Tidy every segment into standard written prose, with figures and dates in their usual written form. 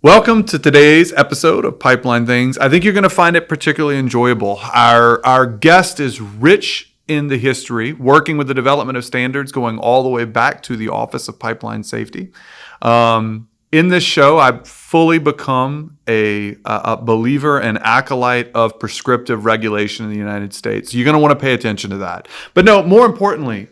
Welcome to today's episode of Pipeline Things. I think you're going to find it particularly enjoyable. Our guest is rich in the history, working with the development of standards going all the way back to the Office of Pipeline Safety. In this show, I've fully become a believer and acolyte of prescriptive regulation in the United States. You're going to want to pay attention to that. But no, more importantly,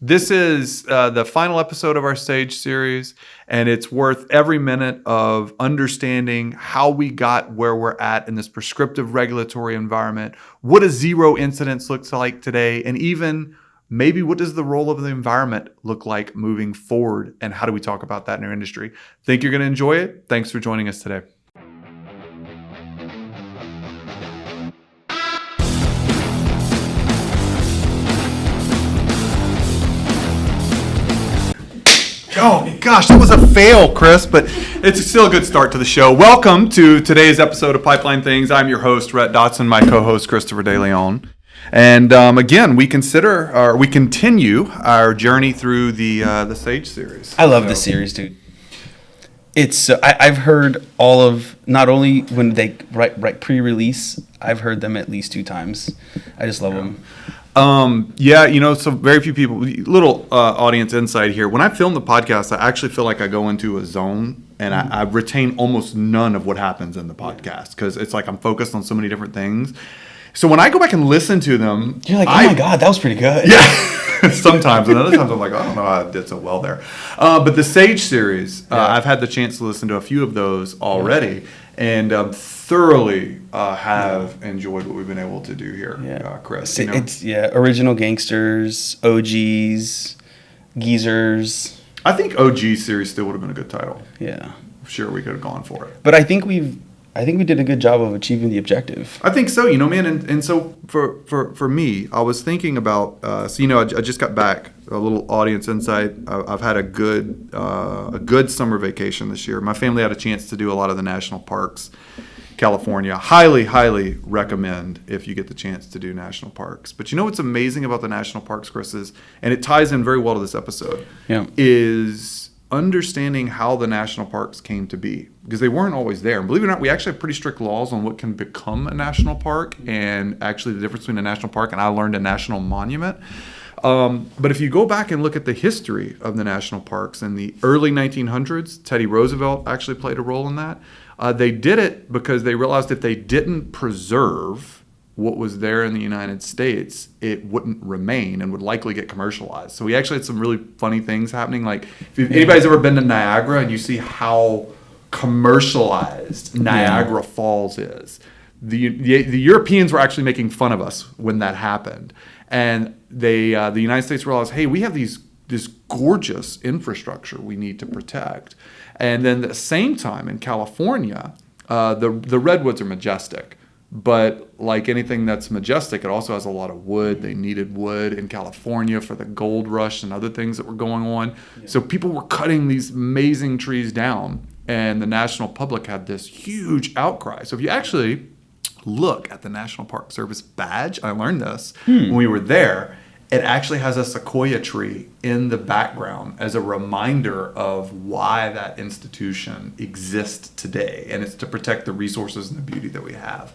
this is the final episode of our Sage series, and it's worth every minute of understanding how we got where we're at in this prescriptive regulatory environment, what a zero incidence looks like today, and even maybe what does the role of the environment look like moving forward, and how do we talk about that in our industry? Think you're going to enjoy it? Thanks for joining us today. Oh gosh, that was a fail, Chris, but it's still a good start to the show. Welcome to today's episode of Pipeline Things. I'm your host, Rhett Dotson, my co-host, Christopher DeLeon. And again, we continue our journey through the Sage series. I love this series, dude. It's I've heard all of, not only when they write pre-release, I've heard them at least 2 times. I just love them. So very few people, little audience insight here. When I film the podcast, I actually feel like I go into a zone and I retain almost none of what happens in the podcast because it's like I'm focused on so many different things. So when I go back and listen to them, you're like, oh my God, that was pretty good. Yeah, sometimes. And other times I'm like, I don't know how I did so well there. But the Sage series, I've had the chance to listen to a few of those already and thoroughly have enjoyed what we've been able to do here, Chris. It's original gangsters, OGs, geezers. I think OG series still would have been a good title. Yeah. Sure, we could have gone for it. But I think we did a good job of achieving the objective. I think so, man. And so for me, I was thinking about, I just got back, a little audience insight. I've had a good summer vacation this year. My family had a chance to do a lot of the national parks. California, highly, highly recommend if you get the chance to do national parks. But you know what's amazing about the national parks, Chris, and it ties in very well to this episode, is understanding how the national parks came to be, because they weren't always there. And believe it or not, we actually have pretty strict laws on what can become a national park, and actually the difference between a national park and I learned a national monument. But if you go back and look at the history of the national parks in the early 1900s, Teddy Roosevelt actually played a role in that. They did it because they realized if they didn't preserve what was there in the United States, it wouldn't remain and would likely get commercialized. So we actually had some really funny things happening. Like if anybody's ever been to Niagara and you see how commercialized Niagara Falls is, the Europeans were actually making fun of us when that happened. And the United States realized, hey, we have this gorgeous infrastructure we need to protect. And then at the same time in California, the redwoods are majestic. But like anything that's majestic, it also has a lot of wood. They needed wood in California for the gold rush and other things that were going on. Yeah. So people were cutting these amazing trees down, and the national public had this huge outcry. So if you actually look at the National Park Service badge, I learned this when we were there, it actually has a sequoia tree in the background as a reminder of why that institution exists today. And it's to protect the resources and the beauty that we have.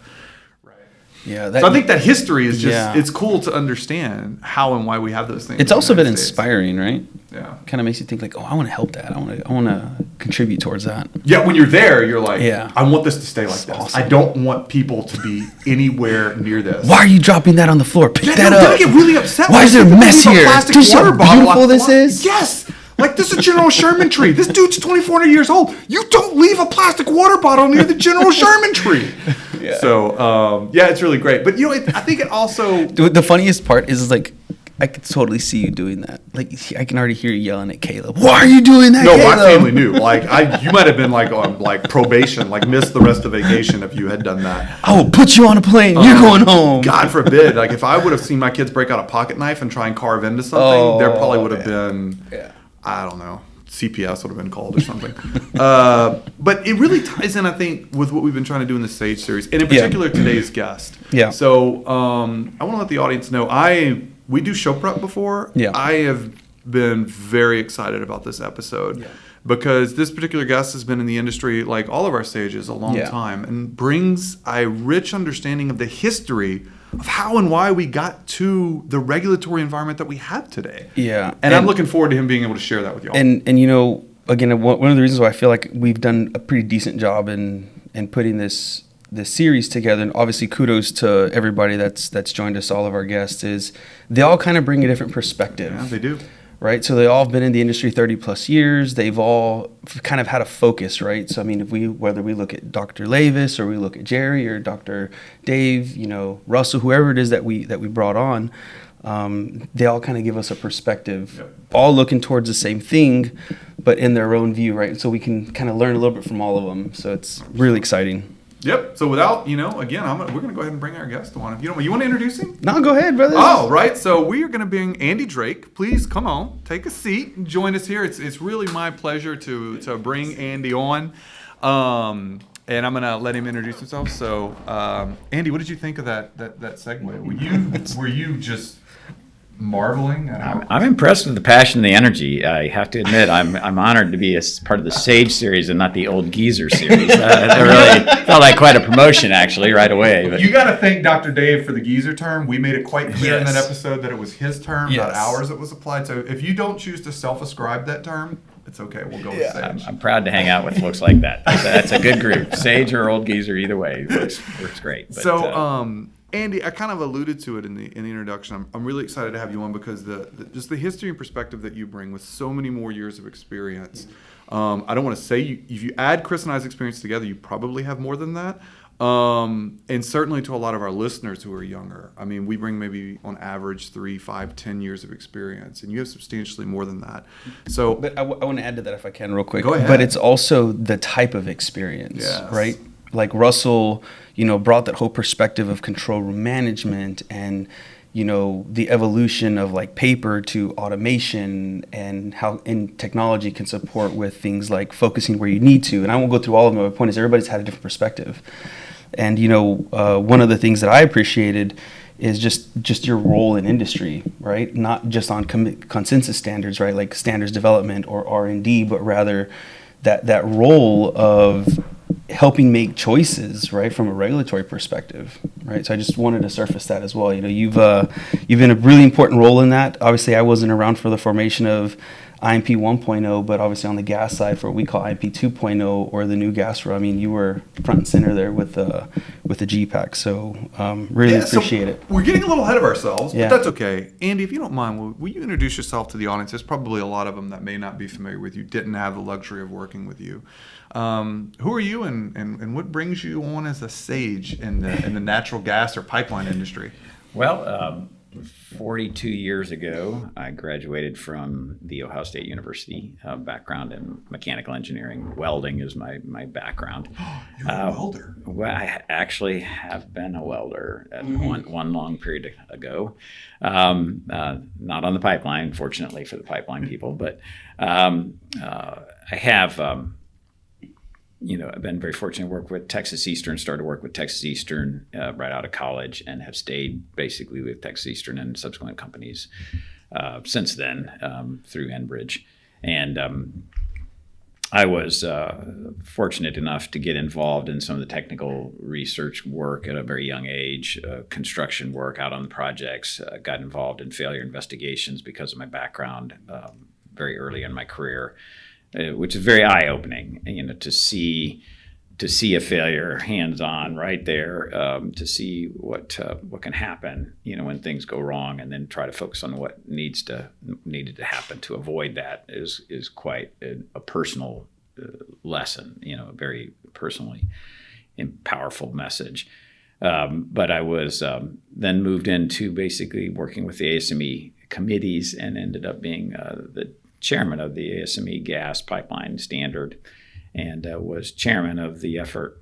Yeah, so I think that history is just, it's cool to understand how and why we have those things. It's also been inspiring, right? Yeah. Kind of makes you think like, oh, I want to help that. I want to contribute towards that. Yeah, when you're there, you're like, I want this to stay like this. Awesome. I don't want people to be anywhere near this. Why are you dropping that on the floor? Pick that up. I get really upset. Why is there a mess here? Do you see how beautiful this is? Yes. Like, this is General Sherman tree. This dude's 2,400 years old. You don't leave a plastic water bottle near the General Sherman tree. Yeah. So, it's really great. But, I think it also... The funniest part is, like, I could totally see you doing that. Like, I can already hear you yelling at Caleb. Why are you doing that, Caleb? No, my family knew. Like, you might have been, like, on, like, probation, like, missed the rest of vacation if you had done that. I will put you on a plane. You're going home. God forbid. Like, if I would have seen my kids break out a pocket knife and try and carve into something, there probably would have been... Yeah. I don't know, CPS would have been called or something. But it really ties in, I think, with what we've been trying to do in the Sage series, and in particular today's guest. Yeah. So I want to let the audience know, we do show prep before. Yeah. I have been very excited about this episode because this particular guest has been in the industry, like all of our sages, a long time, and brings a rich understanding of the history of how and why we got to the regulatory environment that we have today. Yeah. And I'm looking forward to him being able to share that with y'all. And again, one of the reasons why I feel like we've done a pretty decent job in putting this series together, and obviously kudos to everybody that's joined us, all of our guests, is they all kind of bring a different perspective. Yeah, they do. Right? So they all have been in the industry 30 plus years. They've all kind of had a focus, right? So, I mean, whether we look at Dr. Lavis or we look at Jerry or Dr. Dave, Russell, whoever it is that we brought on, they all kind of give us a perspective, all looking towards the same thing, but in their own view, right? So we can kind of learn a little bit from all of them. So it's really exciting. Yep. So without, again, we're going to go ahead and bring our guest on. You want to introduce him? No, go ahead, brother. Oh, right. So we are going to bring Andy Drake. Please come on, take a seat and join us here. It's really my pleasure to bring Andy on. And I'm going to let him introduce himself. So, Andy, what did you think of that segue? Were you just marveling at how... I'm impressed with the passion and the energy. I have to admit, I'm honored to be a part of the Sage series and not the Old Geezer series. That really felt like quite a promotion, actually, right away. But you got to thank Dr. Dave for the geezer term. We made it quite clear in that episode that it was his term, not ours that was applied. So if you don't choose to self-ascribe that term, it's okay. We'll go with Sage. I'm proud to hang out with folks like that. That's a good group. Sage or Old Geezer, either way, works great. But, so, Andy, I kind of alluded to it in the introduction. I'm really excited to have you on because just the history and perspective that you bring with so many more years of experience. I don't want to say if you add Chris and I's experience together, you probably have more than that. And certainly to a lot of our listeners who are younger. I mean, we bring maybe on average 3, 5, 10 years of experience, and you have substantially more than that. So, but I want to add to that if I can real quick. Go ahead. But it's also the type of experience, right? Like Russell, brought that whole perspective of control room management and, the evolution of like paper to automation and how technology can support with things like focusing where you need to. And I won't go through all of them. My point is everybody's had a different perspective. And, one of the things that I appreciated is just your role in industry, right? Not just on consensus standards, right? Like standards development or R&D, but rather that role of helping make choices, right, from a regulatory perspective, right? So I just wanted to surface that as well. You've been a really important role in that. Obviously, I wasn't around for the formation of IMP 1.0, but obviously on the gas side for what we call IMP 2.0 or the new gas row. I mean, you were front and center there with the GPAC. So really appreciate it. We're getting a little ahead of ourselves, but that's okay. Andy, if you don't mind, will you introduce yourself to the audience? There's probably a lot of them that may not be familiar with you, didn't have the luxury of working with you. Who are you and what brings you on as a sage in the natural gas or pipeline industry? Well, 42 years ago, I graduated from the Ohio State University, background in mechanical engineering. Welding is my background. You're a welder. Well, I actually have been a welder at one long period ago. Not on the pipeline, fortunately for the pipeline people, but I have... I've been very fortunate to work with Texas Eastern, started to work with Texas Eastern right out of college and have stayed basically with Texas Eastern and subsequent companies since then through Enbridge. And I was fortunate enough to get involved in some of the technical research work at a very young age, construction work out on the projects, got involved in failure investigations because of my background very early in my career. Which is very eye-opening, to see a failure hands-on right there, to see what can happen, when things go wrong, and then try to focus on what needed to happen to avoid that is quite a personal lesson, a very personally and powerful message. But I was then moved into basically working with the ASME committees and ended up being the chairman of the ASME gas pipeline standard and was chairman of the effort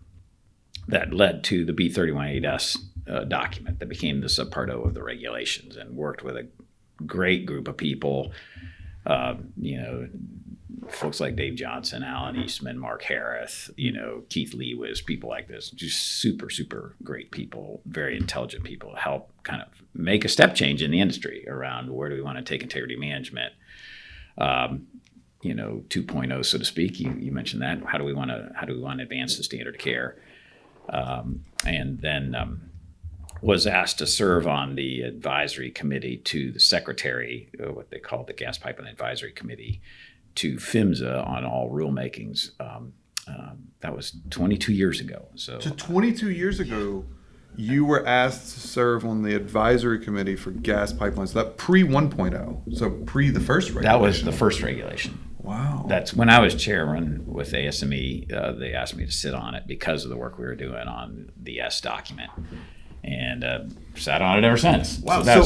that led to the B31.8S document that became the Subpart O of the regulations, and worked with a great group of people, folks like Dave Johnson, Alan Eastman, Mark Harris, Keith Lee was people like this, just super, super great people, very intelligent people, help kind of make a step change in the industry around where do we want to take integrity management. 2.0, so to speak. You mentioned that. How do we want to advance the standard of care? And then was asked to serve on the advisory committee to the secretary, what they call the Gas Pipeline Advisory Committee, to PHMSA on all rulemakings. That was 22 years ago. So 22 years ago, you were asked to serve on the advisory committee for gas pipelines. That pre 1.0, so pre the first regulation. That was the first regulation. Wow. That's when I was chairman with ASME. They asked me to sit on it because of the work we were doing on the S document, and sat on it ever since. Wow. So that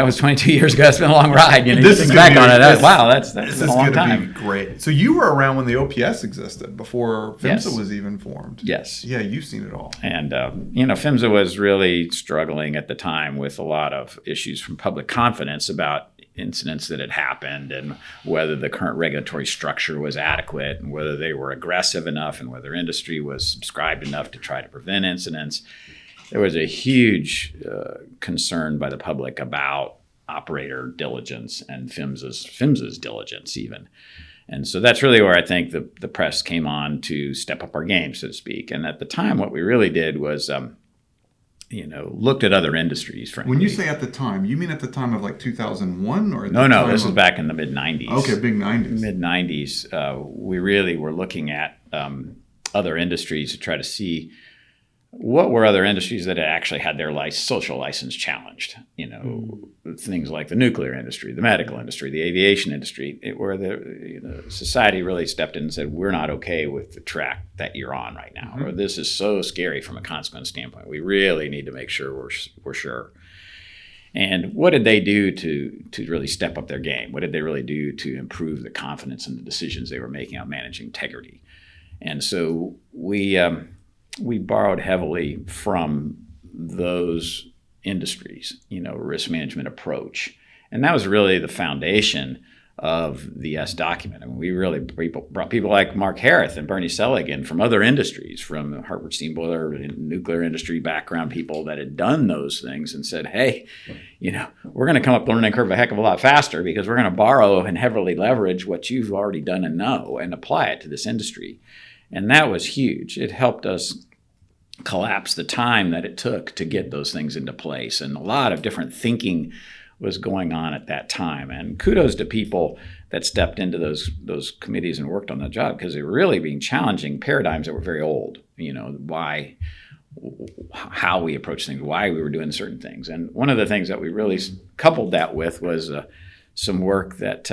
was 22 years ago. It's been a long ride. You This think is back on it. this That's been a long is time. going to be great. So you were around when the OPS existed, before PHMSA Yes. was even formed. Yes. Yeah, you've seen it all. And, PHMSA was really struggling at the time with a lot of issues from public confidence about incidents that had happened and whether the current regulatory structure was adequate and whether they were aggressive enough and whether industry was subscribed enough to try to prevent incidents. There was a huge concern by the public about operator diligence and PHMSA's diligence even. And so that's really where I think the press came on to step up our game, so to speak. And at the time, what we really did was, looked at other industries. Frankly. When you say at the time, you mean at the time of like 2001 or? No, this was back in the mid 90s. Okay, big 90s. Mid 90s. We really were looking at other industries to try to see what were other industries that actually had their social license challenged. Things like the nuclear industry, the medical industry, the aviation industry, where the society really stepped in and said, we're not okay with the track that you're on right now, or this is so scary from a consequence standpoint. We really need to make sure we're sure. And what did they do to really step up their game? What did they really do to improve the confidence in the decisions they were making on managing integrity? And so we borrowed heavily from those industries, risk management approach. And that was really the foundation of the S document. I mean, we really brought people like Mark Harris and Bernie Selig from other industries, from Hartford Steam Boiler and nuclear industry background, people that had done those things and said, hey, we're going to come up the learning curve a heck of a lot faster because we're going to borrow and heavily leverage what you've already done and know and apply it to this industry. And that was huge. It helped us collapse the time that it took to get those things into place. And a lot of different thinking was going on at that time. And kudos to people that stepped into those committees and worked on the job, because they were really being challenging paradigms that were very old. How we approach things, why we were doing certain things. And one of the things that we really coupled that with was some work that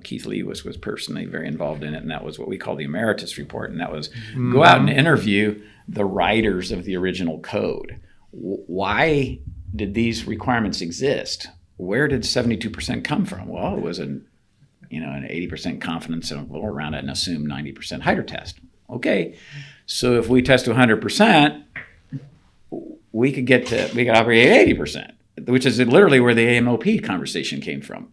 Keith Lee was personally very involved in it, and that was what we call the Emeritus Report, and that was go out and interview the writers of the original code. Why did these requirements exist? Where did 72% come from? Well, it was an 80% confidence interval around an assumed 90% hydro test. Okay, so if we test to 100%, we could operate at 80%, which is literally where the AMOP conversation came from.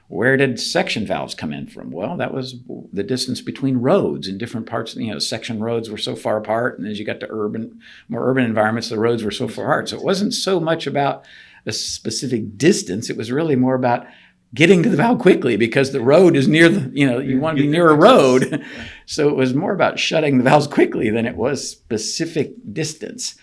Where did section valves come in from? Well, that was the distance between roads in different parts. Section roads were so far apart, and as you got to more urban environments, the roads were so far apart. So it wasn't so much about a specific distance. It was really more about getting to the valve quickly, because the road is near you want to be near a road. So it was more about shutting the valves quickly than it was specific distance.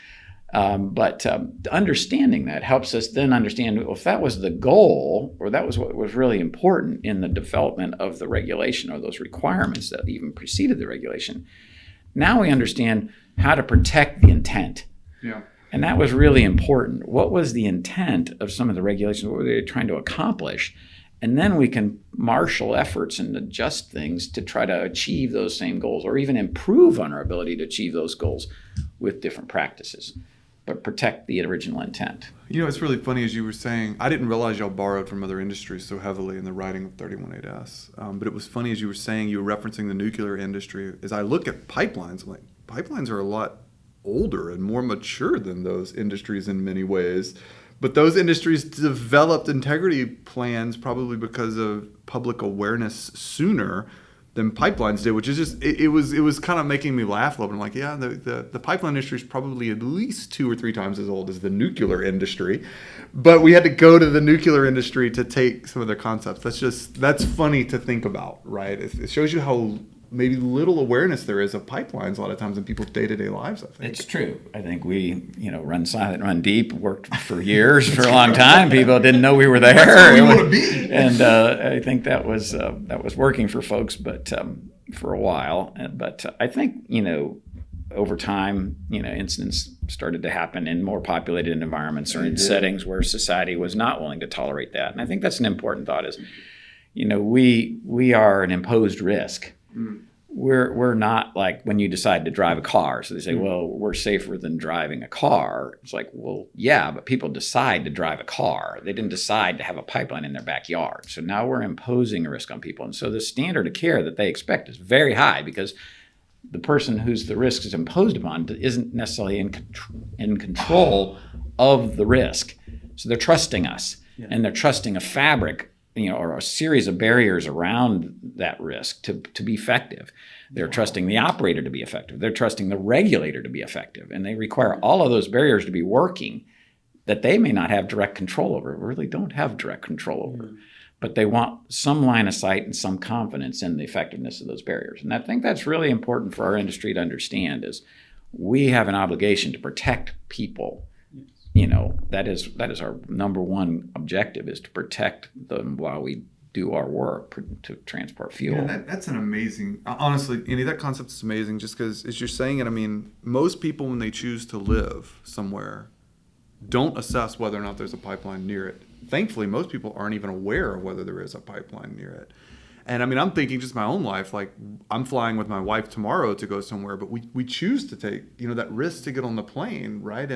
But understanding that helps us then understand, well, if that was the goal, or that was what was really important in the development of the regulation, or those requirements that even preceded the regulation, now we understand how to protect the intent. Yeah. And that was really important. What was the intent of some of the regulations? What were they trying to accomplish? And then we can marshal efforts and adjust things to try to achieve those same goals, or even improve on our ability to achieve those goals with different practices, but protect the original intent. It's really funny, as you were saying, I didn't realize y'all borrowed from other industries so heavily in the writing of 318S. But it was funny, as you were saying, you were referencing the nuclear industry. As I look at pipelines, I'm like, pipelines are a lot older and more mature than those industries in many ways. But those industries developed integrity plans probably because of public awareness sooner than pipelines did, which is just it was kind of making me laugh a little bit. I'm like, yeah, the pipeline industry is probably at least 2 or 3 times as old as the nuclear industry, but we had to go to the nuclear industry to take some of their concepts. That's funny to think about, right? It shows you how maybe little awareness there is of pipelines a lot of times in people's day-to-day lives, I think. It's true. I think we, run silent, run deep, worked for years, for a long time. People didn't know we were there. That's where we want to be. And I think that was working for folks, but for a while. But I think, over time, incidents started to happen in more populated environments or in settings where society was not willing to tolerate that. And I think that's an important thought is, we are an imposed risk. We're not like when you decide to drive a car. So they say, well, we're safer than driving a car. It's like, well, yeah, but people decide to drive a car. They didn't decide to have a pipeline in their backyard. So now we're imposing a risk on people. And so the standard of care that they expect is very high because the person whose the risk is imposed upon isn't necessarily in control of the risk. So they're trusting us and they're trusting a fabric or a series of barriers around that risk to be effective. They're trusting the operator to be effective. They're trusting the regulator to be effective. And they require all of those barriers to be working that they may not have direct control over, really don't have direct control over. But they want some line of sight and some confidence in the effectiveness of those barriers. And I think that's really important for our industry to understand is we have an obligation to protect people. That is our number one objective is to protect them while we do our work to transport fuel. Yeah, that's an amazing, honestly, Andy, that concept is amazing just because as you're saying it, I mean, most people when they choose to live somewhere don't assess whether or not there's a pipeline near it. Thankfully, most people aren't even aware of whether there is a pipeline near it. And I mean, I'm thinking just my own life, like I'm flying with my wife tomorrow to go somewhere, but we choose to take, that risk to get on the plane, right?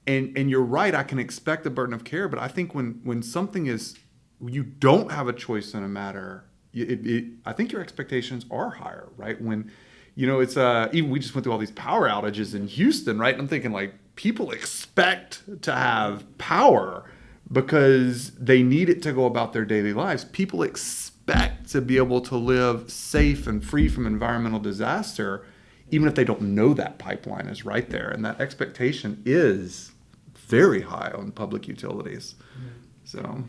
And you're right, I can expect the burden of care, but I think when something is, you don't have a choice in a matter, I think your expectations are higher, right? When, it's, even we just went through all these power outages in Houston, right? And I'm thinking like people expect to have power because they need it to go about their daily lives. People expect to be able to live safe and free from environmental disaster, even if they don't know that pipeline is right there. And that expectation is very high on public utilities. So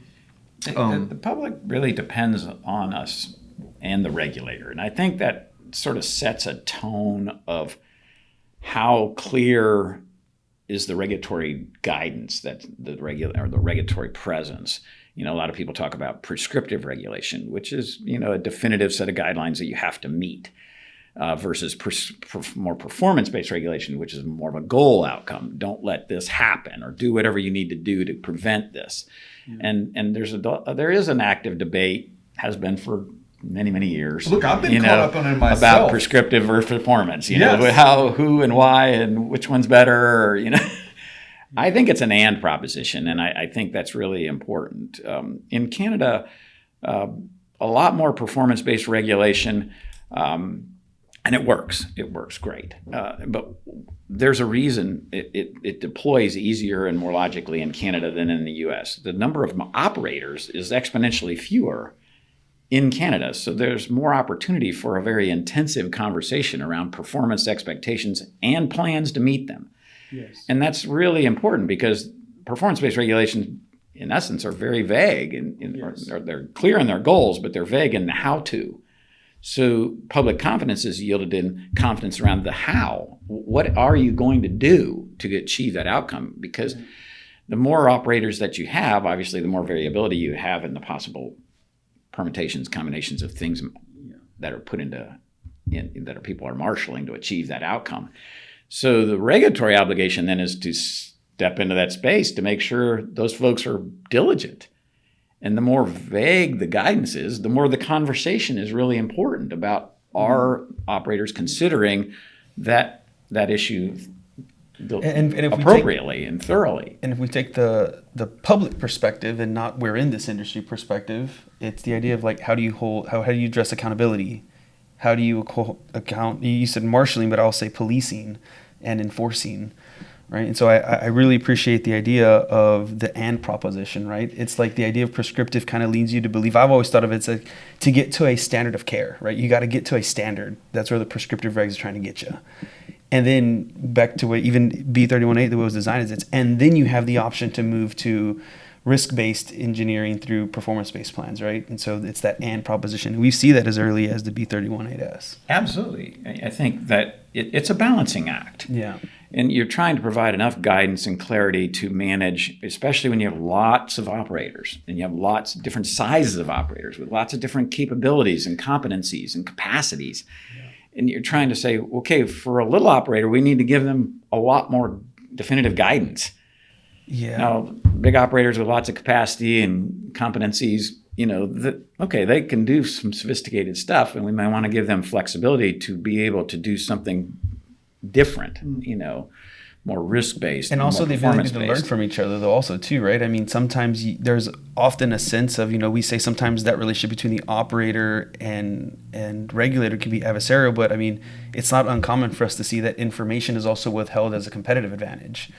the public really depends on us and the regulator. And I think that sort of sets a tone of how clear is the regulatory guidance that the regulatory presence. A lot of people talk about prescriptive regulation, which is, a definitive set of guidelines that you have to meet. Versus more performance-based regulation, which is more of a goal outcome. Don't let this happen, or do whatever you need to do to prevent this. And there is an active debate, has been for many, many years. Look, I've been caught up on it myself about prescriptive versus performance. How, who, and why, and which one's better. I think it's an and proposition, and I think that's really important. In Canada, a lot more performance-based regulation. And it works. It works great. But there's a reason it deploys easier and more logically in Canada than in the U.S. The number of operators is exponentially fewer in Canada. So there's more opportunity for a very intensive conversation around performance expectations and plans to meet them. Yes. And that's really important because performance-based regulations, in essence, are very vague. They're clear in their goals, but they're vague in the how-to. So public confidence is yielded in confidence around the how. What are you going to do to achieve that outcome? Because the more operators that you have, obviously, the more variability you have in the possible permutations, combinations of things that are put that people are marshaling to achieve that outcome. So the regulatory obligation then is to step into that space to make sure those folks are diligent. And the more vague the guidance is, the more the conversation is really important about our operators considering that issue and if appropriately and thoroughly. And if we take the public perspective and not we're in this industry perspective, it's the idea of like how do you address accountability? How do you account? You said marshaling, but I'll say policing and enforcing. right? And so I really appreciate the idea of the and proposition, right? It's like the idea of prescriptive kind of leads you to believe. I've always thought of it as like to get to a standard of care, right? You got to get to a standard. That's where the prescriptive regs are trying to get you. And then back to what even B31.8, the way it was designed is and then you have the option to move to risk-based engineering through performance-based plans, right? And so it's that and proposition. We see that as early as the B31.8S. Absolutely. I think that it's a balancing act. Yeah. And you're trying to provide enough guidance and clarity to manage, especially when you have lots of operators and you have lots of different sizes of operators with lots of different capabilities and competencies and capacities. Yeah. And you're trying to say, okay, for a little operator, we need to give them a lot more definitive guidance. Yeah. Now, big operators with lots of capacity and competencies, they can do some sophisticated stuff, and we might want to give them flexibility to be able to do something different, more risk-based. And also the ability to learn performance-based. from each other, though, also, too, right? I mean, sometimes there's often a sense of, we say sometimes that relationship between the operator and regulator can be adversarial, but I mean, it's not uncommon for us to see that information is also withheld as a competitive advantage.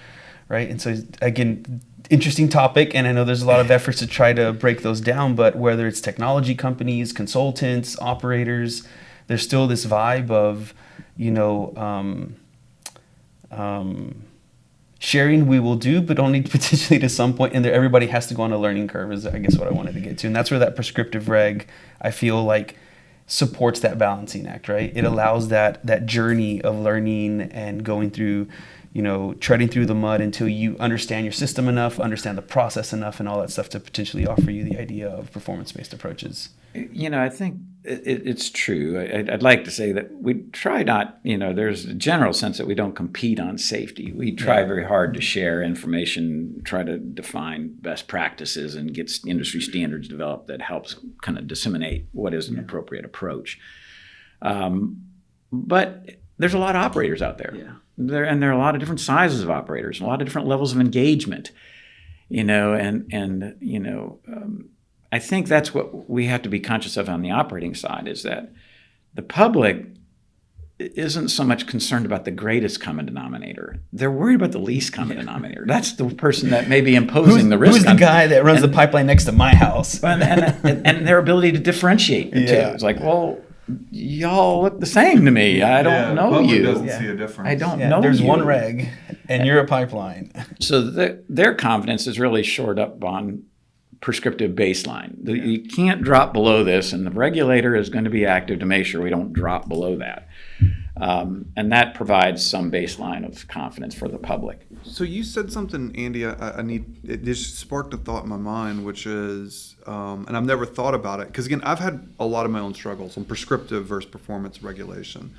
Right. And so, again, interesting topic. And I know there's a lot of efforts to try to break those down. But whether it's technology companies, consultants, operators, there's still this vibe of, sharing we will do, but only potentially to some point. And there, everybody has to go on a learning curve is, I guess, what I wanted to get to. And that's where that prescriptive reg, I feel like, supports that balancing act. Right. It allows that journey of learning and going through, treading through the mud until you understand your system enough, understand the process enough, and all that stuff to potentially offer you the idea of performance-based approaches. I think it's true. I'd like to say that we try not, there's a general sense that we don't compete on safety. We try very hard to share information, try to define best practices and get industry standards developed that helps kind of disseminate what is an appropriate approach. But there's a lot of operators out there. Yeah. There are a lot of different sizes of operators, a lot of different levels of engagement, I think that's what we have to be conscious of on the operating side is that the public isn't so much concerned about the greatest common denominator. They're worried about the least common denominator. That's the person that may be imposing the risk. Who's the guy that runs the pipeline next to my house? and their ability to differentiate the two. It's like, well, y'all look the same to me. I don't know you. Doesn't see a difference. I don't know There's you. one reg, and you're a pipeline. So their confidence is really shored up on prescriptive baseline. You can't drop below this, and the regulator is going to be active to make sure we don't drop below that. And that provides some baseline of confidence for the public. So you said something, Andy, it just sparked a thought in my mind, which is, and I've never thought about it, because again, I've had a lot of my own struggles on prescriptive versus performance regulation.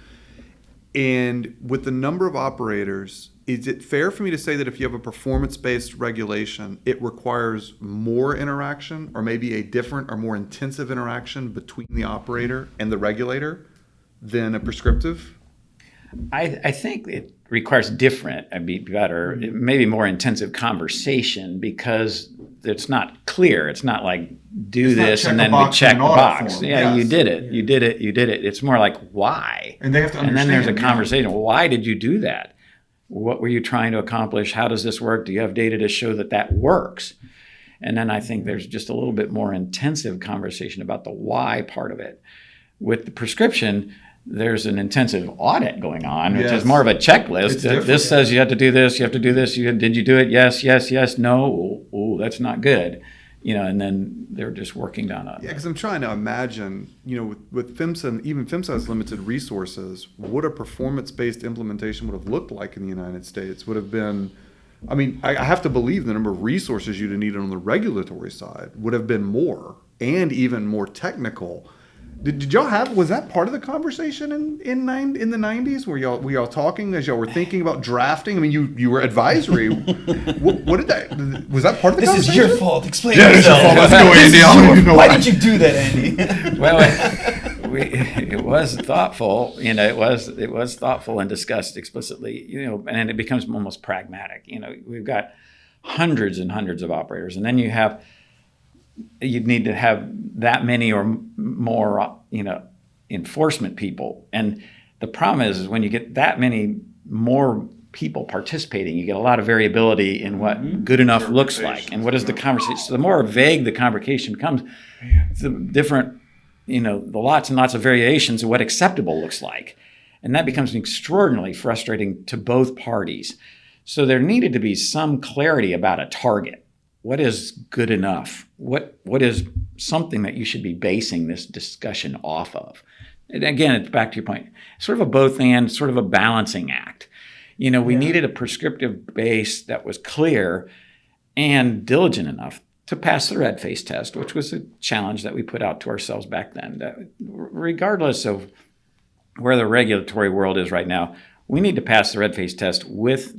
And with the number of operators, is it fair for me to say that if you have a performance-based regulation, it requires more interaction or maybe a different or more intensive interaction between the operator and the regulator than a prescriptive? I think it requires different, maybe more intensive conversation because it's not clear. It's not like do this and then we check the box. Yeah, you did it. You did it. You did it. It's more like why. And they have to understand. And then there's a conversation. Well, why did you do that? What were you trying to accomplish? How does this work? Do you have data to show that works? And then I think there's just a little bit more intensive conversation about the why part of it. With the prescription, there's an intensive audit going on, which is more of a checklist. This says you have to do this, you have to do this. Did you do it? Yes, yes, yes, no. Oh, that's not good. And then they're just working down on it. Yeah, because I'm trying to imagine, with PHMSA, even PHMSA has limited resources, what a performance-based implementation would have looked like in the United States would have been, I have to believe the number of resources you'd have needed on the regulatory side would have been more and even more technical. Did y'all was that part of the conversation in the 90s? Were y'all talking as y'all were thinking about drafting? You were advisory. what did that, was that part of the This conversation? is your fault. Explain yourself. Your fault. Let's go, Andy. I don't even know Why did you do that, Andy? Well, it was thoughtful. It was thoughtful and discussed explicitly. And it becomes almost pragmatic. We've got hundreds and hundreds of operators, and then you'd need to have that many or more, enforcement people. And the problem is when you get that many more people participating, you get a lot of variability in what good enough looks like, and what is the conversation. So the more vague the conversation becomes, the different, the lots and lots of variations of what acceptable looks like. And that becomes extraordinarily frustrating to both parties. So there needed to be some clarity about a target. What is good enough? What is something that you should be basing this discussion off of? And again, it's back to your point, sort of a both and, sort of a balancing act. We needed a prescriptive base that was clear and diligent enough to pass the red face test, which was a challenge that we put out to ourselves back then. That regardless of where the regulatory world is right now, we need to pass the red face test with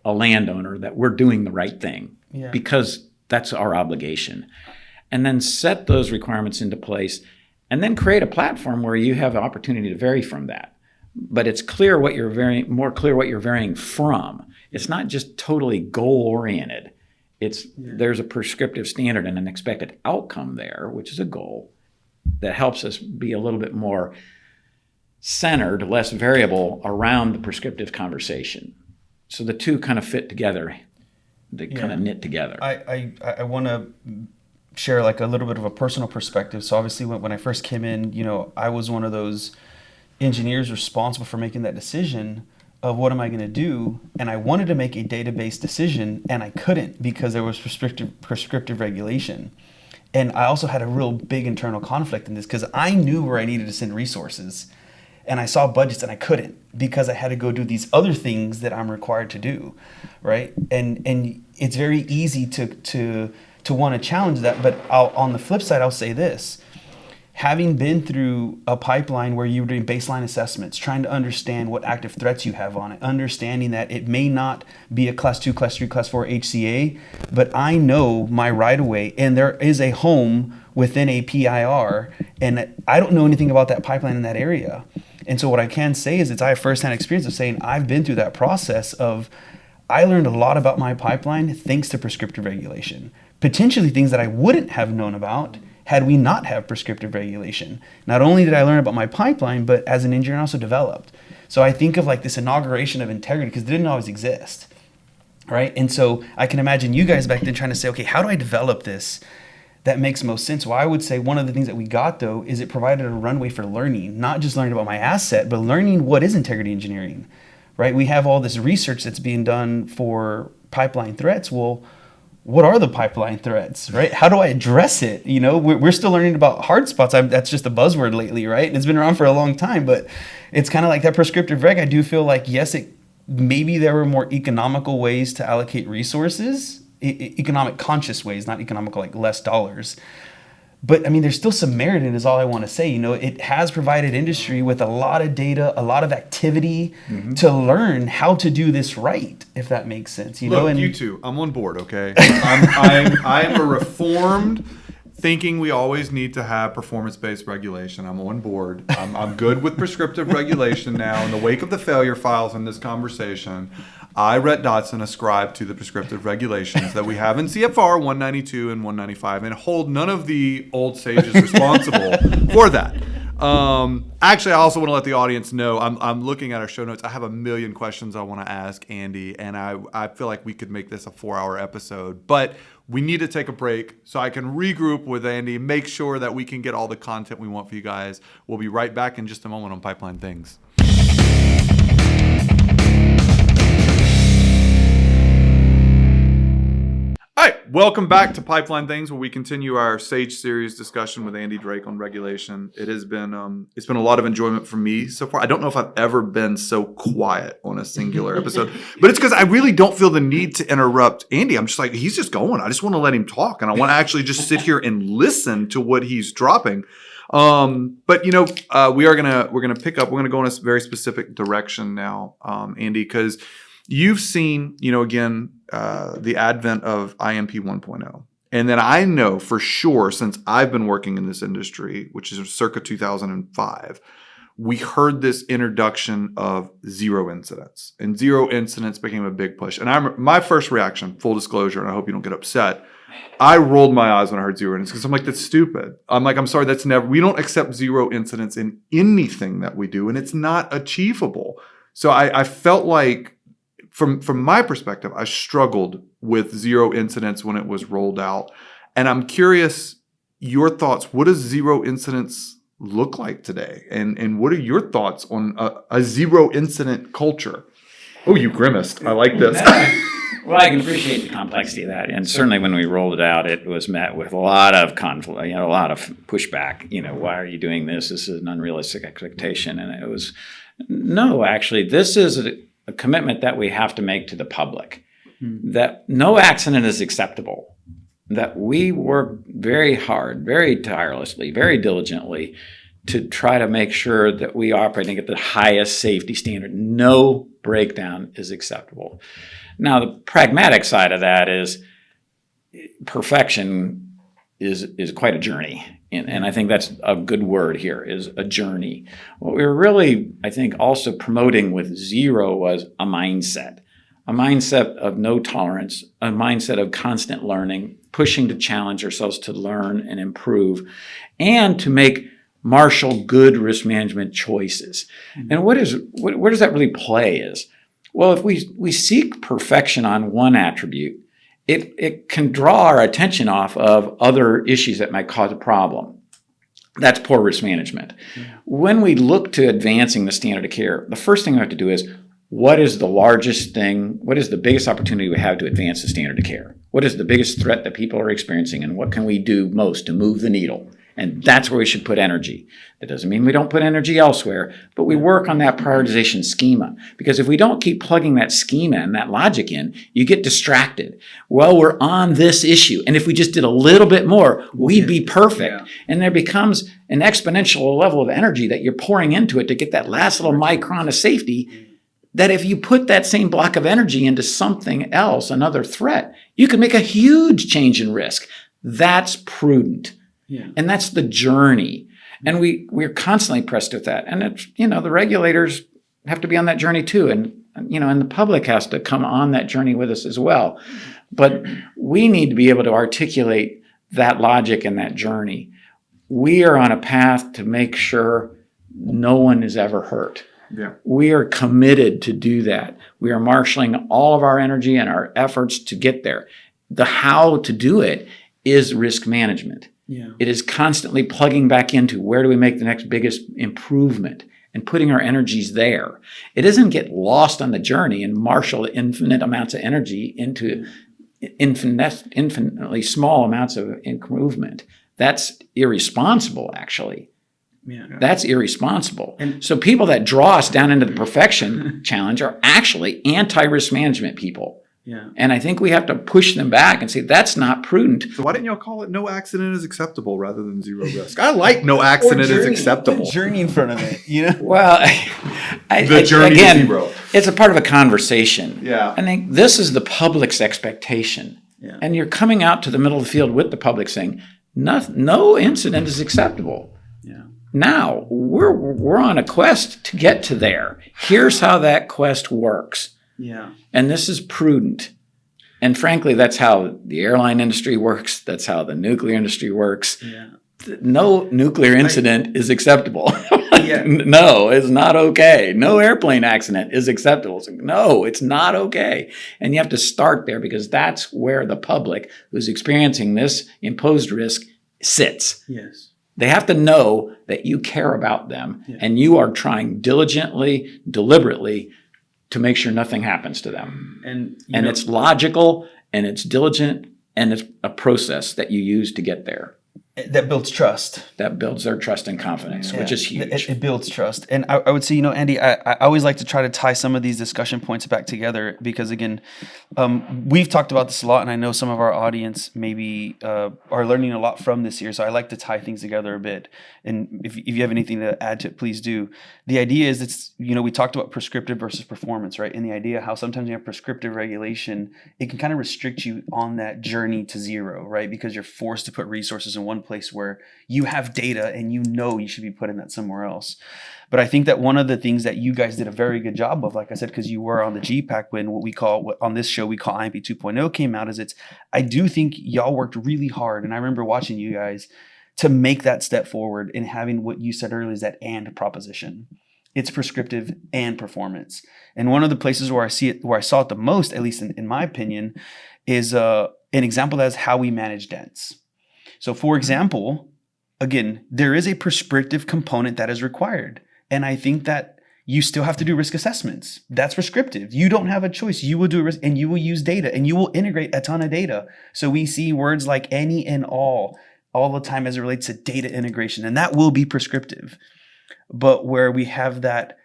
a landowner that we're doing the right thing, because that's our obligation. And then set those requirements into place, and then create a platform where you have an opportunity to vary from that. But it's clear what you're varying, more clear what you're varying from. It's not just totally goal-oriented. There's a prescriptive standard and an expected outcome there, which is a goal that helps us be a little bit more centered, less variable around the prescriptive conversation. So the two kind of fit together. They kind of knit together. I want to share like a little bit of a personal perspective. So obviously when I first came in, I was one of those engineers responsible for making that decision of what am I going to do? And I wanted to make a database decision, and I couldn't because there was prescriptive regulation. And I also had a real big internal conflict in this because I knew where I needed to send resources, and I saw budgets and I couldn't because I had to go do these other things that I'm required to do, right? And it's very easy to want to challenge that. But on the flip side, I'll say this. Having been through a pipeline where you were doing baseline assessments, trying to understand what active threats you have on it, understanding that it may not be a class 2, class 3, class 4 HCA, but I know my right-of-way, and there is a home within a PIR, and I don't know anything about that pipeline in that area. And so what I can say is I have firsthand experience of saying I've been through that process of I learned a lot about my pipeline thanks to prescriptive regulation, potentially things that I wouldn't have known about had we not have prescriptive regulation. Not only did I learn about my pipeline, but as an engineer I also developed. So I think of like this inauguration of integrity because it didn't always exist, right? And so I can imagine you guys back then trying to say, okay, how do I develop this that makes most sense? Well, I would say one of the things that we got though is it provided a runway for learning, not just learning about my asset, but learning what is integrity engineering, right? We have all this research that's being done for pipeline threats. Well, what are the pipeline threats, right? How do I address it? We're still learning about hard spots. That's just a buzzword lately, right? And it's been around for a long time, but it's kind of like that prescriptive reg. I do feel like, yes, maybe there were more economical ways to allocate resources, economic conscious ways, not economical, like less dollars. But I mean, there's still some merit in it is all I want to say. It has provided industry with a lot of data, a lot of activity to learn how to do this right, if that makes sense. You two, I'm on board, okay? I'm a reformed thinking we always need to have performance-based regulation. I'm on board. I'm good with prescriptive regulation now. In the wake of the failure files in this conversation, I, Rhett Dotson, ascribe to the prescriptive regulations that we have in CFR 192 and 195 and hold none of the old sages responsible for that. Actually, I also want to let the audience know, I'm looking at our show notes. I have a million questions I want to ask Andy, and I feel like we could make this a 4-hour episode. But we need to take a break so I can regroup with Andy, make sure that we can get all the content we want for you guys. We'll be right back in just a moment on Pipeline Things. All right, welcome back to Pipeline Things, where we continue our Sage Series discussion with Andy Drake on regulation. It has been it's been a lot of enjoyment for me so far. I don't know if I've ever been so quiet on a singular episode, but it's because I really don't feel the need to interrupt Andy. I'm just like, he's just going. I just want to let him talk, and I want to actually just sit here and listen to what he's dropping. But we're gonna pick up. We're gonna go in a very specific direction now, Andy, because you've seen, again, the advent of IMP 1.0. And then I know for sure, since I've been working in this industry, which is circa 2005, we heard this introduction of zero incidents. And zero incidents became a big push. And my first reaction, full disclosure, and I hope you don't get upset, I rolled my eyes when I heard zero incidents because I'm like, that's stupid. I'm sorry, we don't accept zero incidents in anything that we do, and it's not achievable. So I felt like from my perspective, I struggled with zero incidents when it was rolled out. And I'm curious your thoughts. What does zero incidents look like today? And what are your thoughts on a zero incident culture? Oh, you grimaced. I like this. Well, I can appreciate the complexity of that, and certainly when we rolled it out, it was met with a lot of conflict, a lot of pushback. Why are you doing this? This is an unrealistic expectation, and it was no. Actually, this is a commitment that we have to make to the public that no accident is acceptable. That we work very hard, very tirelessly, very diligently to try to make sure that we are operating at the highest safety standard. No breakdown is acceptable. Now, the pragmatic side of that is perfection is quite a journey. And I think that's a good word here, is a journey. What we were really, I think, also promoting with zero was a mindset of no tolerance, a mindset of constant learning, pushing to challenge ourselves to learn and improve, and to make marshal good risk management choices. And where does that really play is, well, if we seek perfection on one attribute, it can draw our attention off of other issues that might cause a problem. That's poor risk management. When we look to advancing the standard of care, the first thing we have to do is, what is the largest thing, what is the biggest opportunity we have to advance the standard of care? What is the biggest threat that people are experiencing, and what can we do most to move the needle? And that's where we should put energy. That doesn't mean we don't put energy elsewhere, but we work on that prioritization schema. Because if we don't keep plugging that schema and that logic in, you get distracted. Well, we're on this issue, and if we just did a little bit more, we'd be perfect. Yeah. And there becomes an exponential level of energy that you're pouring into it to get that last little micron of safety, that if you put that same block of energy into something else, another threat, you can make a huge change in risk. That's prudent. Yeah. And that's the journey. And we're constantly pressed with that. And it's, the regulators have to be on that journey too. And, and the public has to come on that journey with us as well. But we need to be able to articulate that logic and that journey. We are on a path to make sure no one is ever hurt. Yeah. We are committed to do that. We are marshaling all of our energy and our efforts to get there. The how to do it is risk management. Yeah. It is constantly plugging back into where do we make the next biggest improvement and putting our energies there. It doesn't get lost on the journey and marshal infinite amounts of energy into infinitely small amounts of improvement. That's irresponsible, actually. Yeah. That's irresponsible. And so people that draw us down into the perfection challenge are actually anti-risk management people. Yeah. And I think we have to push them back and say, that's not prudent. So why didn't y'all call it no accident is acceptable rather than zero risk? I like no accident is acceptable. Put journey in front of it, Well, the journey again, to zero. It's a part of a conversation. Yeah. I think this is the public's expectation. Yeah. And you're coming out to the middle of the field with the public saying, no incident is acceptable. Yeah. Now, we're on a quest to get to there. Here's how that quest works. Yeah. And this is prudent. And frankly, that's how the airline industry works. That's how the nuclear industry works. Yeah. No nuclear incident is acceptable. Yeah. No, it's not okay. No airplane accident is acceptable. No, it's not okay. And you have to start there because that's where the public who's experiencing this imposed risk sits. Yes. They have to know that you care about them and you are trying diligently, deliberately to make sure nothing happens to them. And it's logical and it's diligent and it's a process that you use to get there. That builds trust. That builds their trust and confidence, which is huge. It builds trust. And I would say, Andy, I always like to try to tie some of these discussion points back together because, again, we've talked about this a lot, and I know some of our audience maybe are learning a lot from this year. So I like to tie things together a bit. And if you have anything to add to it, please do. The idea is we talked about prescriptive versus performance, right? And the idea how sometimes you have prescriptive regulation, it can kind of restrict you on that journey to zero, right? Because you're forced to put resources in one place where you have data and you should be putting that somewhere else. But I think that one of the things that you guys did a very good job of, like I said, because you were on the GPAC when what on this show we call IMP 2.0 came out, I do think y'all worked really hard. And I remember watching you guys to make that step forward and having what you said earlier is that and proposition. It's prescriptive and performance. And one of the places where I saw it the most, at least in my opinion, is an example that is how we manage dents. So for example, again, there is a prescriptive component that is required. And I think that you still have to do risk assessments. That's prescriptive. You don't have a choice. You will do risk, and you will use data, and you will integrate a ton of data. So we see words like any and all the time as it relates to data integration, and that will be prescriptive. But where we have that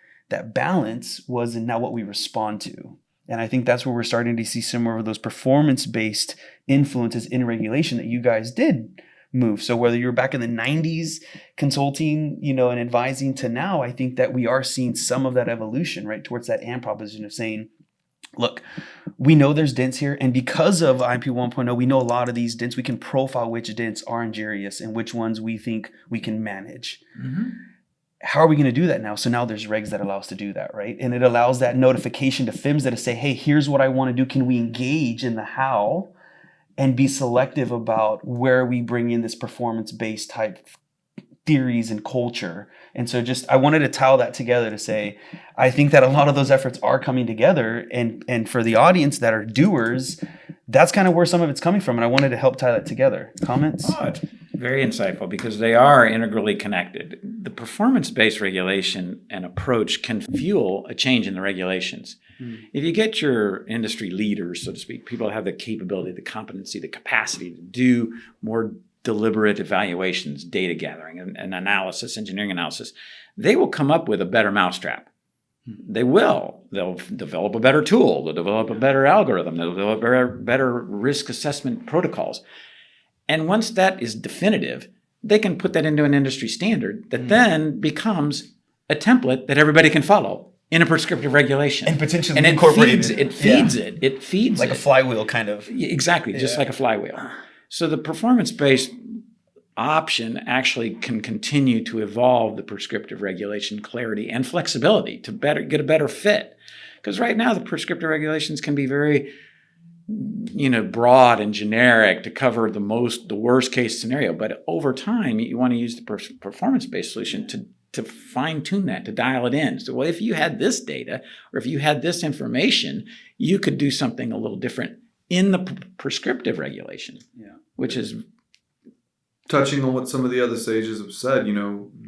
balance was in now what we respond to. And I think that's where we're starting to see some more of those performance-based influences in regulation that you guys did move. So whether you were back in the 90s consulting, and advising to now, I think that we are seeing some of that evolution, right, towards that and proposition of saying, look, we know there's dents here, and because of IP 1.0, we know a lot of these dents. We can profile which dents are injurious and which ones we think we can manage. Mm-hmm. How are we going to do that now? So now there's regs that allow us to do that, right? And it allows that notification to FIMS to say, hey, here's what I want to do. Can we engage in the how and be selective about where we bring in this performance-based type theories and culture? And so I wanted to tie that together to say, I think that a lot of those efforts are coming together. And for the audience that are doers, that's kind of where some of it's coming from. And I wanted to help tie that together. Comments? Oh, it's very insightful because they are integrally connected. The performance-based regulation and approach can fuel a change in the regulations. If you get your industry leaders, so to speak, people that have the capability, the competency, the capacity to do more deliberate evaluations, data gathering, and analysis, engineering analysis, they will come up with a better mousetrap. They will. They'll develop a better tool. They'll develop a better algorithm. They'll develop better risk assessment protocols. And once that is definitive, they can put that into an industry standard that then becomes a template that everybody can follow in a prescriptive regulation. And potentially incorporated. It feeds it. It feeds like it. A flywheel kind of. Exactly, just like a flywheel. So the performance-based option actually can continue to evolve the prescriptive regulation clarity and flexibility to get a better fit. Because right now the prescriptive regulations can be very broad and generic to cover the worst case scenario. But over time, you want to use the performance-based solution to fine-tune that, to dial it in. So, well, if you had this data or if you had this information, you could do something a little different in the prescriptive regulation, which is touching on what some of the other sages have said,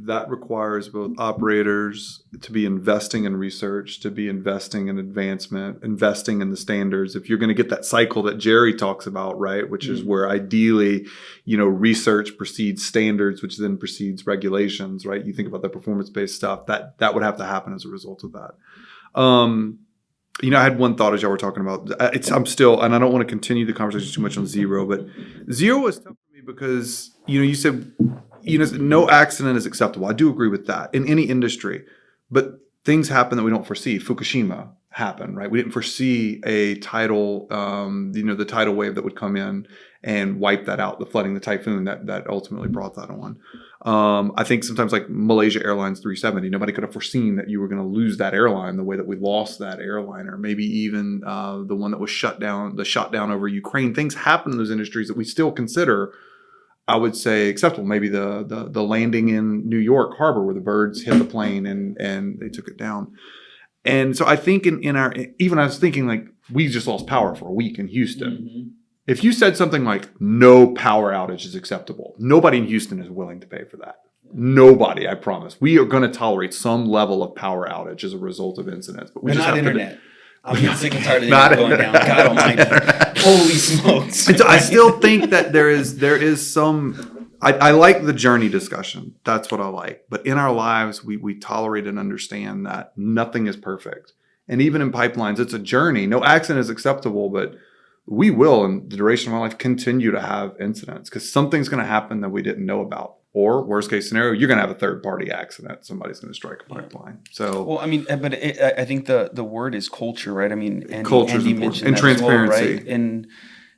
that requires both operators to be investing in research, to be investing in advancement, investing in the standards. If you're going to get that cycle that Jerry talks about, right, which is where ideally, research precedes standards, which then precedes regulations, right? You think about the performance-based stuff, that would have to happen as a result of that. I had one thought as y'all were talking about. I'm still, and I don't want to continue the conversation too much on zero, but zero was tough for me because, you said, no accident is acceptable. I do agree with that in any industry, but things happen that we don't foresee. Fukushima happened, right? We didn't foresee a tidal, the tidal wave that would come in and wipe that out, the flooding, the typhoon that ultimately brought that on. I think sometimes like Malaysia Airlines 370, nobody could have foreseen that you were going to lose that airline the way that we lost that airline, or maybe even the one that was shut down over Ukraine. Things happen in those industries that we still consider, I would say, acceptable. Maybe the landing in New York Harbor where the birds hit the plane and they took it down. And so I think I was thinking like we just lost power for a week in Houston. Mm-hmm. If you said something like no power outage is acceptable, nobody in Houston is willing to pay for that. Nobody, I promise. We are going to tolerate some level of power outage as a result of incidents, but we just have internet. I'm sick and tired of it going down. God almighty. Holy smokes. And so I still think that there is some, I like the journey discussion. That's what I like. But in our lives, we tolerate and understand that nothing is perfect. And even in pipelines, it's a journey. No accident is acceptable, but we will, in the duration of our life, continue to have incidents because something's going to happen that we didn't know about. Or worst case scenario, you're going to have a third party accident. Somebody's going to strike a pipeline. So, well, I mean, but I think the word is culture, right? I mean, culture is important, and transparency, well, right?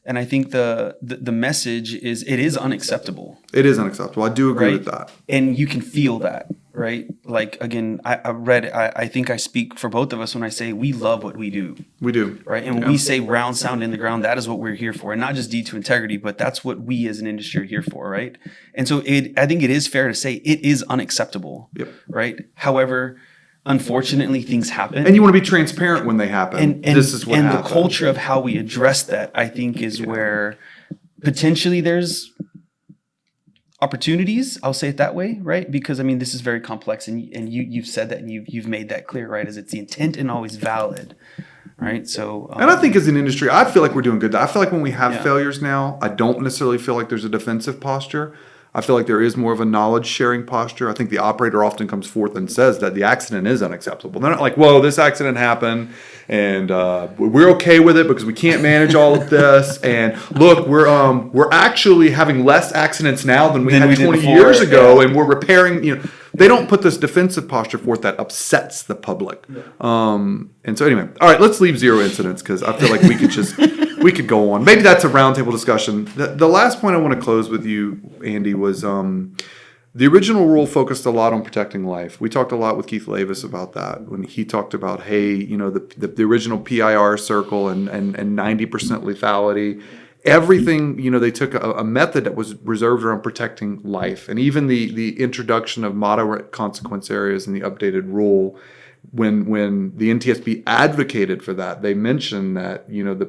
And I think the message is it is unacceptable. It is unacceptable. I do agree with that. And you can feel that, right? Like, again, I think I speak for both of us when I say we love what we do. We do. Right? And when we say round sound in the ground, that is what we're here for. And not just D2 integrity, but that's what we as an industry are here for, right? And so I think it is fair to say it is unacceptable, right? However, unfortunately things happen. And you want to be transparent when they happen. And this is what and happened. the culture of how we address that, I think, is where potentially there's opportunities. I'll say it that way, right? Because I mean, this is very complex, and you've said that, and you've made that clear, right? As it's the intent and always valid, right? So, and I think as an industry, I feel like we're doing good. I feel like when we have failures now, I don't necessarily feel like there's a defensive posture. I feel like there is more of a knowledge sharing posture. I think the operator often comes forth and says that the accident is unacceptable. They're not like, whoa, this accident happened and we're okay with it because we can't manage all of this. And look, we're actually having less accidents now than we had 20 years ago, and we're repairing, they don't put this defensive posture forth that upsets the public. And so anyway, all right, let's leave zero incidents because I feel like we could go on. Maybe that's a roundtable discussion. The last point I want to close with you, Andy, was the original rule focused a lot on protecting life. We talked a lot with Keith Lavis about that when he talked about, hey, the original PIR circle and 90% lethality. Everything, they took a method that was reserved around protecting life. And even the introduction of moderate consequence areas in the updated rule, when the NTSB advocated for that, they mentioned that,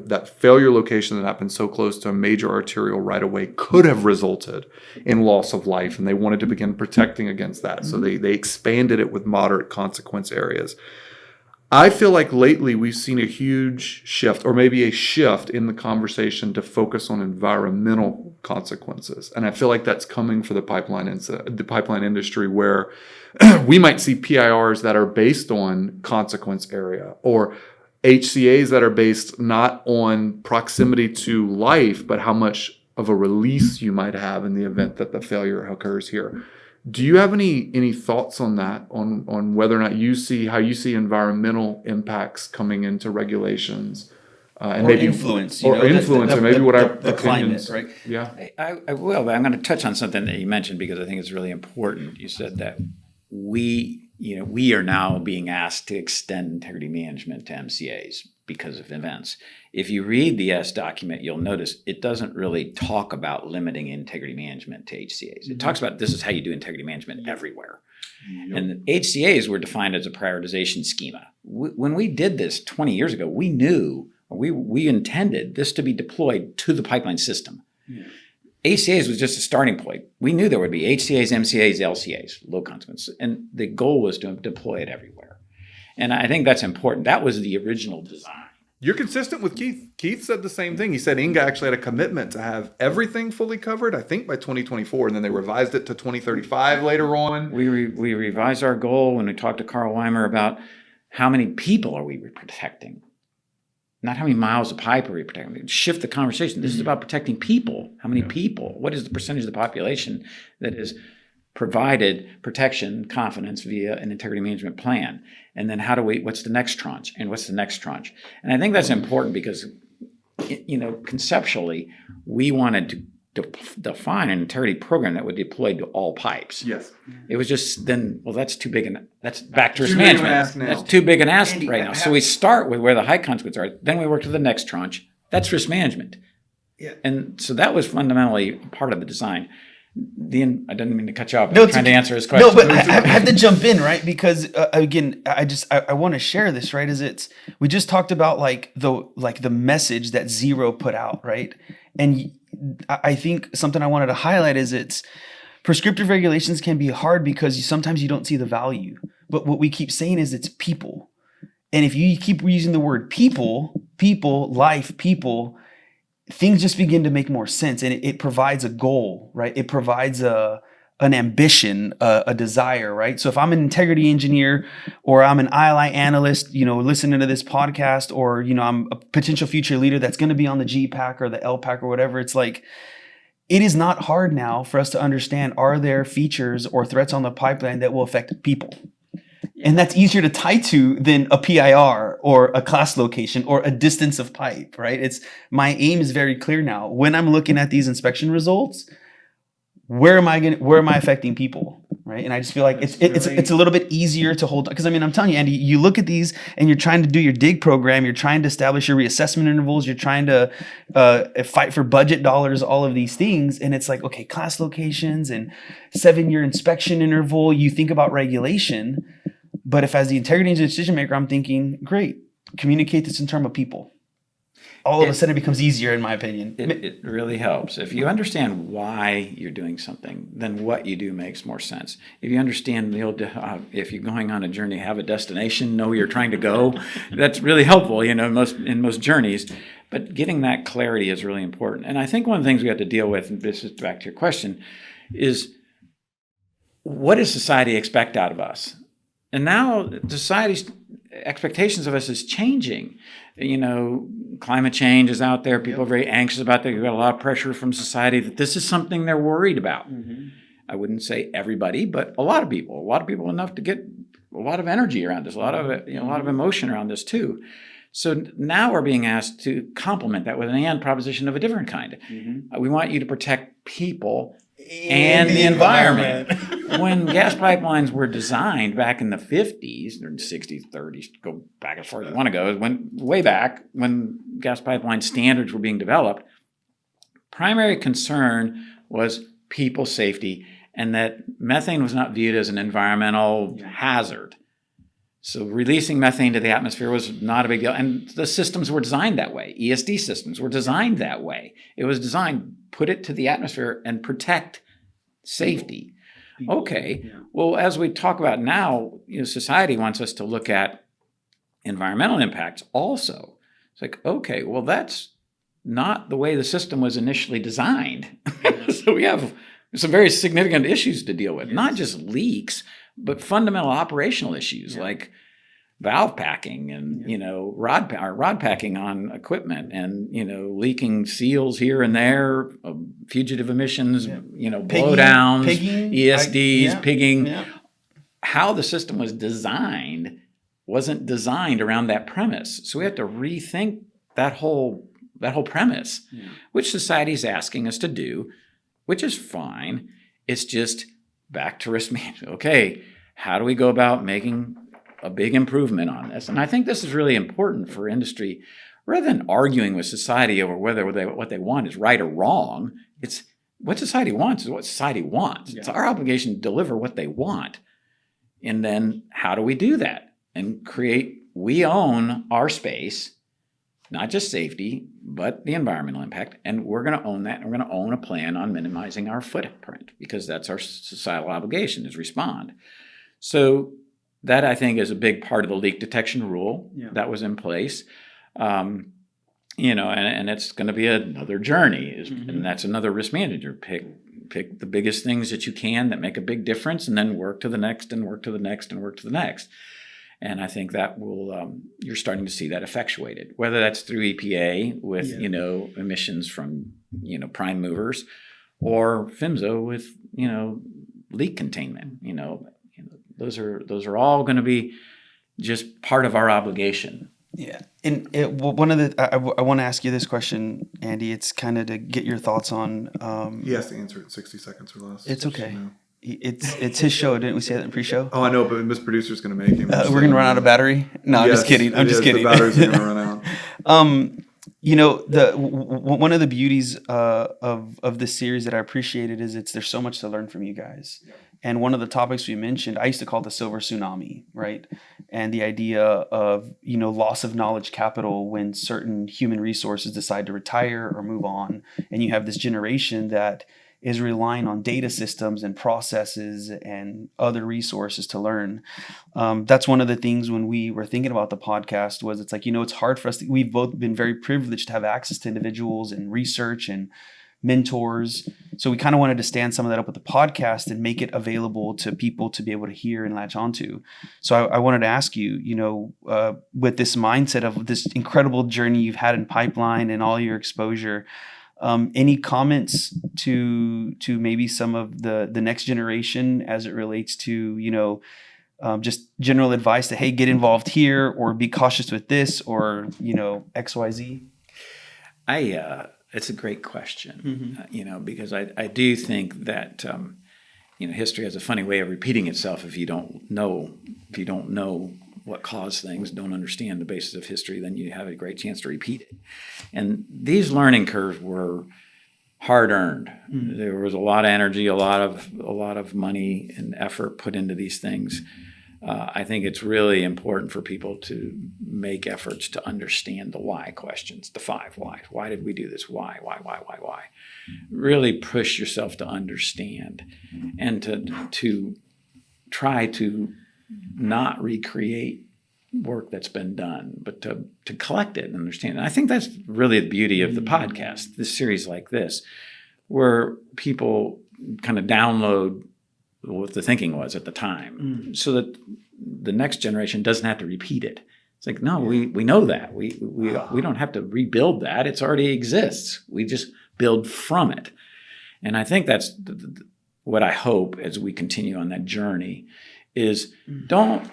that failure location that happened so close to a major arterial right of way could have resulted in loss of life. And they wanted to begin protecting against that. So they expanded it with moderate consequence areas. I feel like lately we've seen a huge shift, or maybe a shift in the conversation to focus on environmental consequences. And I feel like that's coming for the pipeline industry, where we might see PIRs that are based on consequence area, or HCAs that are based not on proximity to life, but how much of a release you might have in the event that the failure occurs here. Do you have any thoughts on that, on whether or not how you see environmental impacts coming into regulations, and maybe influence, or maybe what our the climate, right? Yeah, I will, but I'm going to touch on something that you mentioned because I think it's really important. You said that we are now being asked to extend integrity management to MCAs because of events. If you read the S document, you'll notice it doesn't really talk about limiting integrity management to HCAs. It talks about this is how you do integrity management everywhere. Yep. And the HCAs were defined as a prioritization schema. When we did this 20 years ago, we knew, or we intended this to be deployed to the pipeline system. Yeah. HCAs was just a starting point. We knew there would be HCAs, MCAs, LCAs, low consequence, and the goal was to deploy it everywhere. And I think that's important. That was the original design. You're consistent with Keith. Keith said the same thing. He said Inga actually had a commitment to have everything fully covered, I think by 2024, and then they revised it to 2035 later on. We revised our goal when we talked to Carl Weimer about how many people are we protecting, not how many miles of pipe are we protecting. Shift the conversation. This is about protecting people. How many people? What is the percentage of the population that is provided protection, confidence via an integrity management plan? And then what's the next tranche? And what's the next tranche? And I think that's important because, conceptually, we wanted to define an integrity program that would deploy to all pipes. Yes. It was just then, that's too big that's back to risk management. That's too big an ask right now. So we start with where the high consequences are. Then we work to the next tranche. That's risk management. Yeah. And so that was fundamentally part of the design. I didn't mean to cut you off. I'm trying to answer his question. No, but I have to jump in, right? Because again, I want to share this, right? We just talked about the message that Zero put out, right? And I think something I wanted to highlight is prescriptive regulations can be hard because sometimes you don't see the value. But what we keep saying is it's people. And if you keep using the word people, life, people, things just begin to make more sense, and it provides a goal, right? It provides an ambition, a desire, right? So if I'm an integrity engineer or I'm an ILI analyst, listening to this podcast, or, I'm a potential future leader that's going to be on the GPAC or the LPAC or whatever, it's like, it is not hard now for us to understand, are there features or threats on the pipeline that will affect people? And that's easier to tie to than a PIR or a class location or a distance of pipe, right? My aim is very clear now. When I'm looking at these inspection results, where am I affecting people, right? And I just feel like it's a little bit easier to hold, because I'm telling you, Andy, you look at these and you're trying to do your DIG program, you're trying to establish your reassessment intervals, you're trying to fight for budget dollars, all of these things, and it's like, okay, class locations and 7-year inspection interval. You think about regulation. But if as the integrity engineer decision maker, I'm thinking, great, communicate this in terms of people. All of a sudden it becomes easier, in my opinion. It really helps. If you understand why you're doing something, then what you do makes more sense. If you understand if you're going on a journey, have a destination, know where you're trying to go, that's really helpful, in most journeys. But getting that clarity is really important. And I think one of the things we have to deal with, and this is back to your question, is what does society expect out of us? And now society's expectations of us is changing. Climate change is out there. People are very anxious about that. You've got a lot of pressure from society that this is something they're worried about. Mm-hmm. I wouldn't say everybody, but a lot of people. A lot of people enough to get a lot of energy around this, a lot of emotion around this too. So now we're being asked to complement that with an and proposition of a different kind. Mm-hmm. We want you to protect people and the environment. When gas pipelines were designed back in the 50s, or 60s, 30s, go back as far as you want to go, way back when gas pipeline standards were being developed, primary concern was people safety and that methane was not viewed as an environmental hazard. So releasing methane to the atmosphere was not a big deal. And the systems were designed that way. ESD systems were designed that way. It was designed, put it to the atmosphere and protect safety. Okay. Yeah. Well, as we talk about now, society wants us to look at environmental impacts also. It's like, okay, well, that's not the way the system was initially designed. So we have some very significant issues to deal with, yes. Not just leaks, but fundamental operational issues like valve packing and, rod packing on equipment and, leaking seals here and there, fugitive emissions, blowdowns, ESDs, pigging. Yeah. How the system was designed wasn't designed around that premise. So we have to rethink that whole premise, which society is asking us to do, which is fine. It's just back to risk management. Okay, how do we go about making a big improvement on this? And I think this is really important for industry. Rather than arguing with society over whether what they want is right or wrong, it's what society wants is what society wants. Yeah. It's our obligation to deliver what they want. And then how do we do that? And we own our space, not just safety, but the environmental impact. And we're going to own that. And we're going to own a plan on minimizing our footprint because that's our societal obligation is respond. So that, I think, is a big part of the leak detection rule that was in place. And it's going to be another journey. And that's another risk manager. Pick the biggest things that you can that make a big difference and then work to the next and work to the next and work to the next. And I think that will, you're starting to see that effectuated, whether that's through EPA with, emissions from, prime movers or PHMSA with, leak containment, those are all going to be just part of our obligation. Yeah. And I want to ask you this question, Andy. It's kind of to get your thoughts on. He has to answer it in 60 seconds or less. It's okay. It's his show. Didn't we say that in pre-show? Oh, I know, but Miss Producer's going to make him. We're going to run out of battery? No, I'm just kidding. The batteries are going to run out. One of the beauties of this series that I appreciated is there's so much to learn from you guys. Yeah. And one of the topics we mentioned, I used to call the silver tsunami, right? And the idea of, loss of knowledge capital when certain human resources decide to retire or move on. And you have this generation that is relying on data systems and processes and other resources to learn. That's one of the things when we were thinking about the podcast was it's like, it's hard for us. We've both been very privileged to have access to individuals and research and mentors. So we kind of wanted to stand some of that up with the podcast and make it available to people to be able to hear and latch onto. So I wanted to ask you, with this mindset of this incredible journey you've had in pipeline and all your exposure, any comments to maybe some of the next generation as it relates to, just general advice to, hey, get involved here or be cautious with this or, XYZ? It's a great question, because I do think that, history has a funny way of repeating itself. If you don't know what caused things, don't understand the basis of history, then you have a great chance to repeat it. And these learning curves were hard earned. Mm-hmm. There was a lot of energy, a lot of money and effort put into these things. I think it's really important for people to make efforts to understand the why questions, the 5 why. Why did we do this? Why? Really push yourself to understand and to try to not recreate work that's been done, but to collect it and understand it. And I think that's really the beauty of the podcast, this series like this, where people kind of download what the thinking was at the time, so that the next generation doesn't have to repeat it. It's like, no, we know that. We don't have to rebuild that. It already exists. We just build from it. And I think that's what I hope as we continue on that journey is don't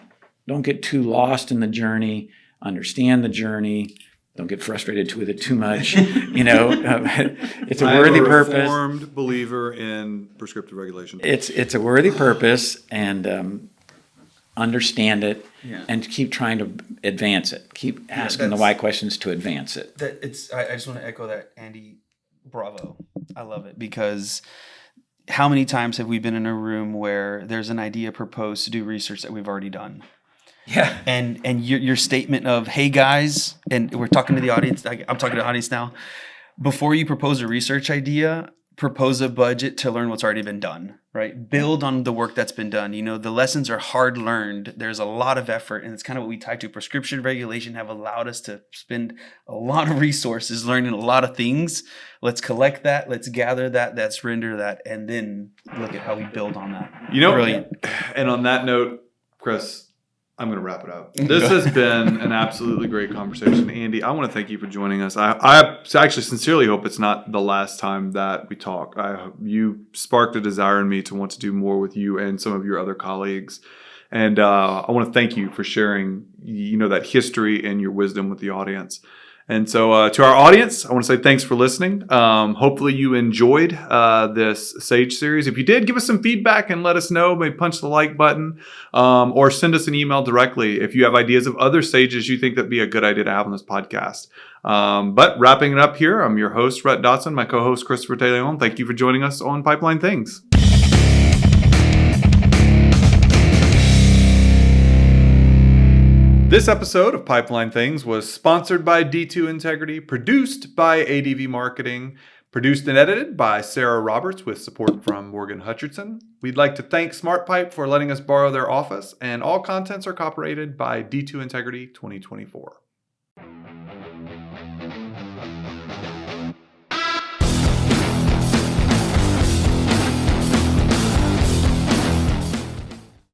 get too lost in the journey, understand the journey. Don't get frustrated with it too much. It's a worthy purpose. I'm a reformed believer in prescriptive regulation. It's a worthy purpose, and understand it, and keep trying to advance it. Keep asking the why questions to advance it. I just want to echo that, Andy. Bravo. I love it, because how many times have we been in a room where there's an idea proposed to do research that we've already done? Yeah. And your statement of, hey guys, and we're talking to the audience, I'm talking to the audience now, before you propose a research idea, propose a budget to learn what's already been done, right? Build on the work that's been done. The lessons are hard learned. There's a lot of effort, and it's kind of what we tie to. Prescription regulation have allowed us to spend a lot of resources learning a lot of things. Let's collect that. Let's gather that. Let's render that. And then look at how we build on that. Brilliant. And on that note, Chris, I'm going to wrap it up. This has been an absolutely great conversation. Andy, I want to thank you for joining us. I actually sincerely hope it's not the last time that we talk. You sparked a desire in me to want to do more with you and some of your other colleagues. And I want to thank you for sharing, that history and your wisdom with the audience. And so to our audience, I want to say thanks for listening. Hopefully you enjoyed this Sage series. If you did, give us some feedback and let us know. Maybe punch the like button or send us an email directly if you have ideas of other Sages you think that'd be a good idea to have on this podcast. But wrapping it up here, I'm your host, Rhett Dotson, my co-host, Christopher Taylor. Thank you for joining us on Pipeline Things. This episode of Pipeline Things was sponsored by D2 Integrity, produced by ADV Marketing, produced and edited by Sarah Roberts with support from Morgan Hutcherson. We'd like to thank SmartPipe for letting us borrow their office, and all contents are copyrighted by D2 Integrity 2024.